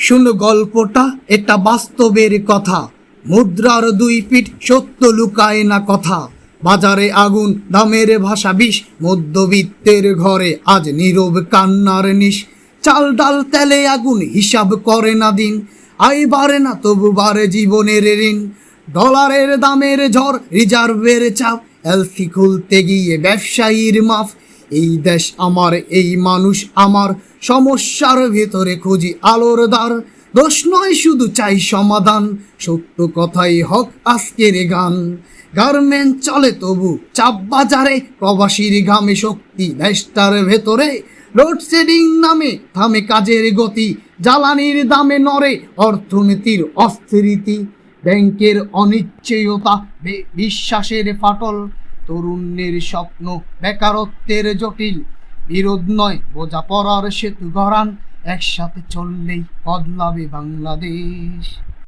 শুনো গল্পটা, এটা বাস্তবের কথা। মুদ্রার 2 পিঠ, সত্য লুকায় না কথা। বাজারে আগুন, দামের ভাষা বিষ, মধ্যবিত্তের ঘরে আজ নীরব কান্নার নিশ। চাল ডাল তেলে আগুন, হিসাব করে না দিন। আয় বাড়ে না তবু বাড়ে জীবনের ঋণ। ডলারের দামের ঝড়, রিজার্ভের চাপ, এলসি খুলতে গিয়ে ব্যবসায়ীর মাফ। এই দেশ আমার, এই মানুষ আমার, সমস্যার ভেতরে খুঁজি আলোর দ্বার। দোষ নয়, শুধু চাই সমাধান, সত্য কথাই হক আজকের গান। গার্মেন্ট চলে তবু চাপ বাজারে, প্রবাসীর ঘামে শক্তি দেশটার ভেতরে। লোডশেডিং নামে থামে কাজের গতি, জ্বালানির দামে নড়ে অর্থনীতির অস্থিরতি। ব্যাংকের অনিশ্চয়তা, বিশ্বাসের ফাটল, তরুণের স্বপ্ন, বেকারত্বের জটিল। বিরোধ নয়, বোঝাপড়ার সেতু গড়ান, একসাথে চললেই বদলাবে বাংলাদেশ।